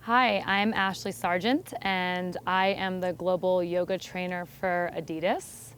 Hi, I'm Ashleigh Sergeant, and I am the global yoga trainer for Adidas.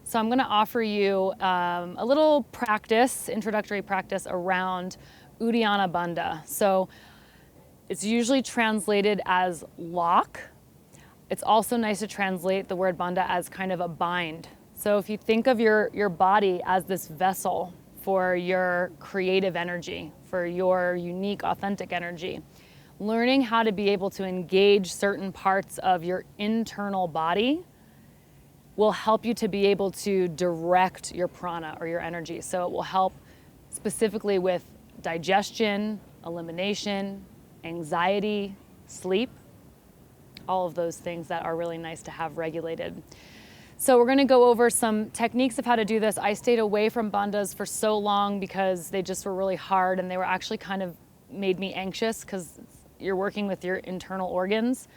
So I'm going to offer you a little practice, introductory practice around Uddiyana Bandha. So it's usually translated as lock. It's also nice to translate the word bandha as kind of a bind. So if you think of your body as this vessel for your creative energy, for your unique, authentic energy, learning how to be able to engage certain parts of your internal body will help you to be able to direct your prana or your energy. So it will help specifically with digestion, elimination, anxiety, sleep, all of those things that are really nice to have regulated. So we're going to go over some techniques of how to do this. I stayed away from bandhas for so long because they just were really hard, and they were actually kind of made me anxious because you're working with your internal organs.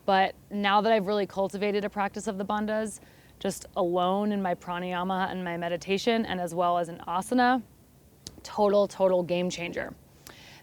But now that I've really cultivated a practice of the bandhas, just alone in my pranayama and my meditation, and as well as an asana, total game changer.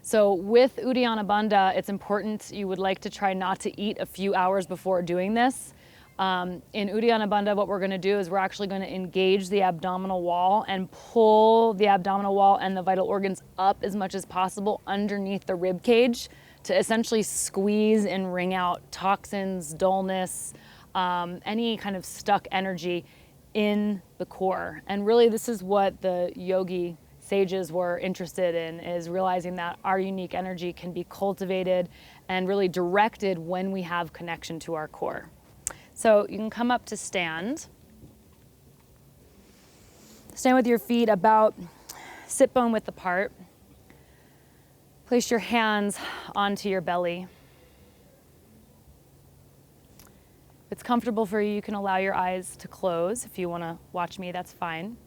So with Uddiyana Bandha, it's important, you would like to try not to eat a few hours before doing this. In Uddiyana Bandha, what we're going to do is we're actually going to engage the abdominal wall and pull the abdominal wall and the vital organs up as much as possible underneath the rib cage to essentially squeeze and wring out toxins, dullness, any kind of stuck energy in the core. And really, this is what the yogi sages were interested in, is realizing that our unique energy can be cultivated and really directed when we have connection to our core. So you can come up to stand. Stand with your feet about sit bone width apart. Place your hands onto your belly. If it's comfortable for you, you can allow your eyes to close. If you want to watch me, that's fine.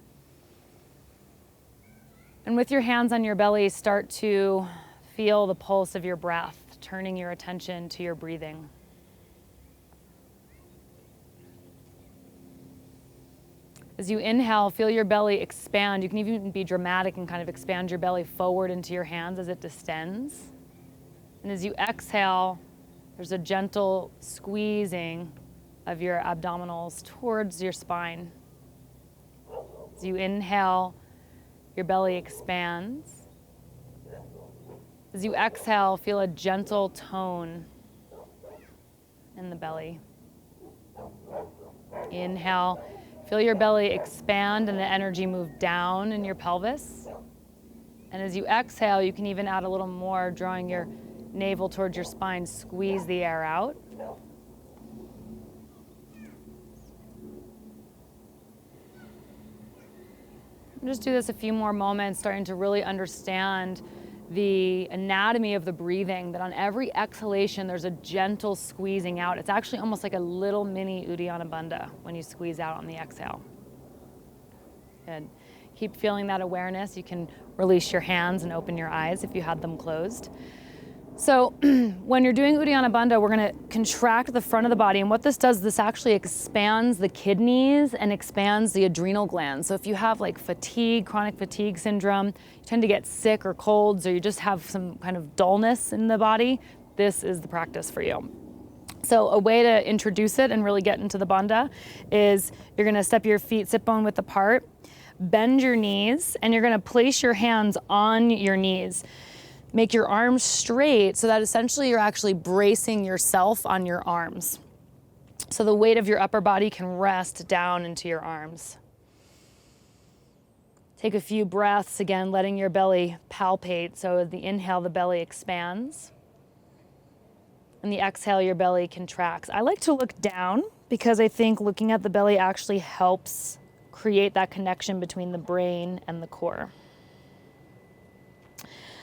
And with your hands on your belly, start to feel the pulse of your breath, turning your attention to your breathing. As you inhale, feel your belly expand. You can even be dramatic and kind of expand your belly forward into your hands as it distends. And as you exhale, there's a gentle squeezing of your abdominals towards your spine. As you inhale, your belly expands. As you exhale, feel a gentle tone in the belly. Inhale. Feel your belly expand and the energy move down in your pelvis. And as you exhale, you can even add a little more, drawing your navel towards your spine. Squeeze the air out. Just do this a few more moments, starting to really understand the anatomy of the breathing, that on every exhalation, there's a gentle squeezing out. It's actually almost like a little mini Uddiyana Bandha when you squeeze out on the exhale. Good. Keep feeling that awareness. You can release your hands and open your eyes if you had them closed. So when you're doing Uddiyana Bandha, we're going to contract the front of the body. And what this does, this actually expands the kidneys and expands the adrenal glands. So if you have like fatigue, chronic fatigue syndrome, you tend to get sick or colds, or you just have some kind of dullness in the body, this is the practice for you. So a way to introduce it and really get into the bandha is you're going to step your feet sit bone width apart, bend your knees, and you're going to place your hands on your knees. Make your arms straight so that essentially you're actually bracing yourself on your arms. So the weight of your upper body can rest down into your arms. Take a few breaths, again, letting your belly palpate. So as the inhale, the belly expands. And the exhale, your belly contracts. I like to look down because I think looking at the belly actually helps create that connection between the brain and the core.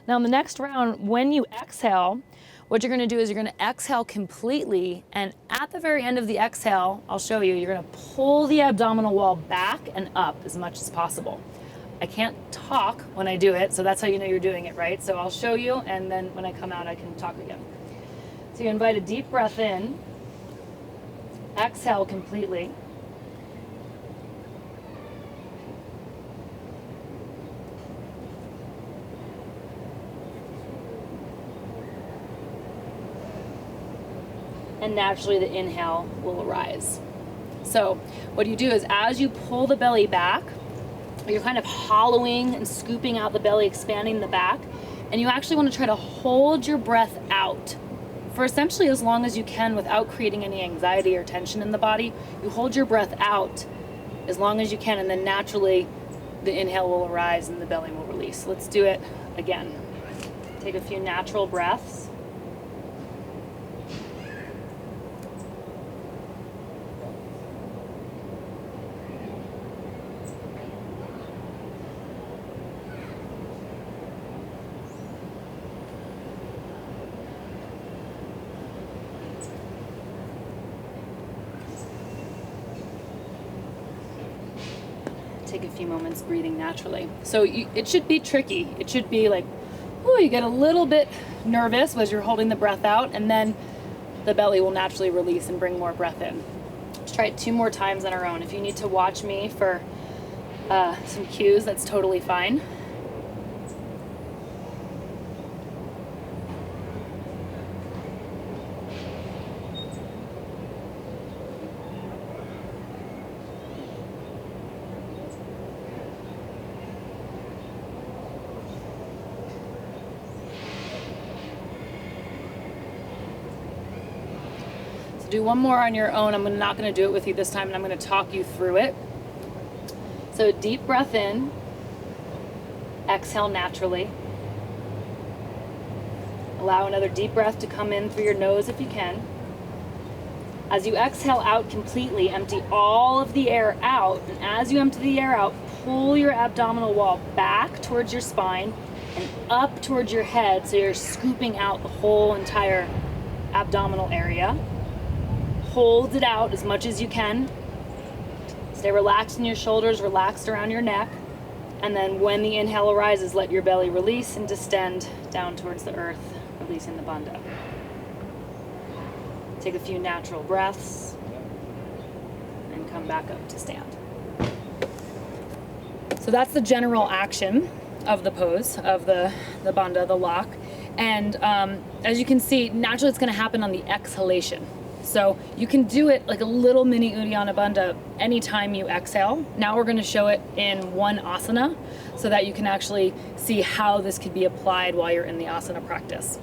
Now in the next round, when you exhale, what you're going to do is you're going to exhale completely, and at the very end of the exhale, I'll show you, you're going to pull the abdominal wall back and up as much as possible. I can't talk when I do it, so that's how you know you're doing it right. So I'll show you, and then when I come out, I can talk again. So you invite a deep breath in, exhale completely. and naturally the inhale will arise. So what you do is as you pull the belly back, you're kind of hollowing and scooping out the belly, expanding the back, and you actually want to try to hold your breath out for essentially as long as you can without creating any anxiety or tension in the body. You hold your breath out as long as you can, and then naturally the inhale will arise and the belly will release. Let's do it again. Take a few natural breaths. Take a few moments breathing naturally. So it should be tricky. It should be like, oh, you get a little bit nervous as you're holding the breath out, and then the belly will naturally release and bring more breath in. Let's try it 2 more times on our own. If you need to watch me for some cues, that's totally fine. Do one more on your own. I'm not going to do it with you this time, and I'm going to talk you through it. So deep breath in, exhale naturally. Allow another deep breath to come in through your nose if you can. As you exhale out completely, empty all of the air out, and as you empty the air out, pull your abdominal wall back towards your spine and up towards your head, so you're scooping out the whole entire abdominal area. Hold it out as much as you can. Stay relaxed in your shoulders, relaxed around your neck. And then when the inhale arises, let your belly release and distend down towards the earth, releasing the bandha. Take a few natural breaths and come back up to stand. So that's the general action of the pose, of the bandha, the lock. And as you can see, naturally it's going to happen on the exhalation. So you can do it like a little mini Uddiyana Bandha anytime you exhale. Now we're going to show it in one asana so that you can actually see how this could be applied while you're in the asana practice.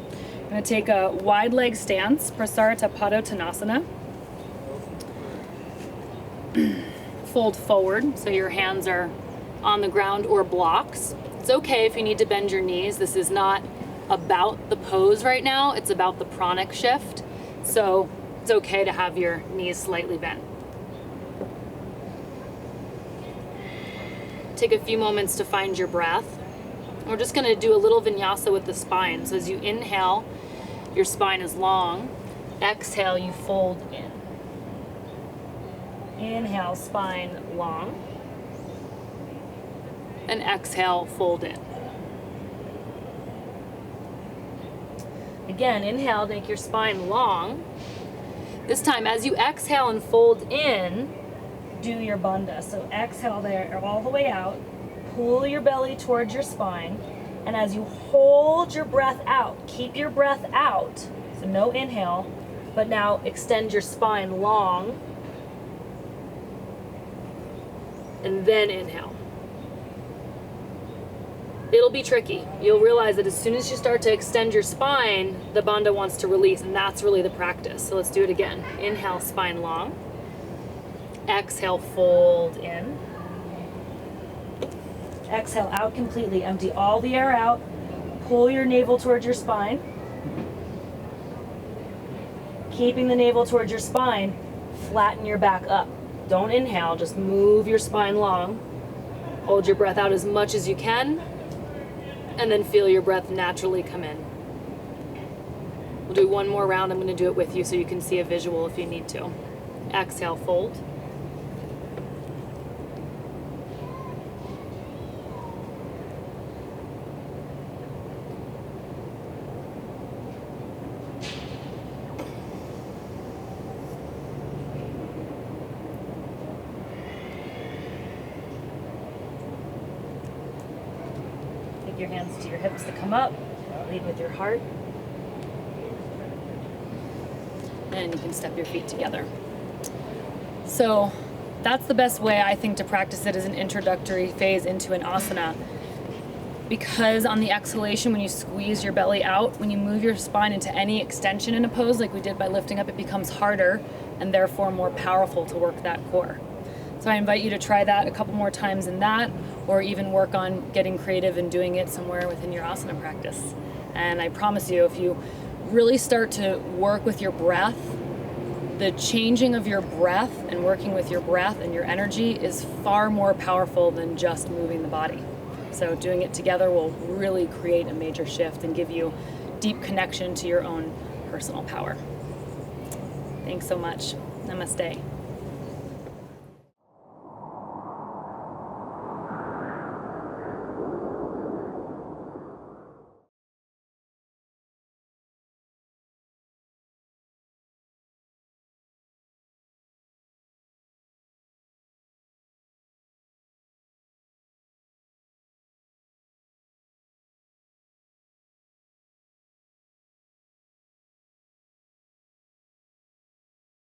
I'm going to take a wide leg stance, prasarita padottanasana. Fold forward so your hands are on the ground or blocks. It's okay if you need to bend your knees. This is not about the pose right now. It's about the pranic shift. So it's okay to have your knees slightly bent. Take a few moments to find your breath. We're just going to do a little vinyasa with the spine. So as you inhale, your spine is long. Exhale, you fold in. Inhale, spine long. And exhale, fold in. Again, inhale, make your spine long. This time, as you exhale and fold in, do your bandha. So exhale there all the way out, pull your belly towards your spine, and as you hold your breath out, keep your breath out, so no inhale, but now extend your spine long, and then inhale. It'll be tricky. You'll realize that as soon as you start to extend your spine, the bandha wants to release, and that's really the practice. So let's do it again. Inhale, spine long. Exhale, fold in. Exhale out completely. Empty all the air out. Pull your navel towards your spine. Keeping the navel towards your spine, flatten your back up. Don't inhale, just move your spine long. Hold your breath out as much as you can. And then feel your breath naturally come in. We'll do one more round. I'm going to do it with you so you can see a visual if you need to. Exhale, fold. Your hands to your hips to come up. Lead with your heart. and you can step your feet together. So that's the best way, I think, to practice it as an introductory phase into an asana. Because on the exhalation, when you squeeze your belly out, when you move your spine into any extension in a pose, like we did by lifting up, it becomes harder and therefore more powerful to work that core. So I invite you to try that a couple more times in that, or even work on getting creative and doing it somewhere within your asana practice. And I promise you, if you really start to work with your breath, the changing of your breath and working with your breath and your energy is far more powerful than just moving the body. So doing it together will really create a major shift and give you deep connection to your own personal power. Thanks so much. Namaste.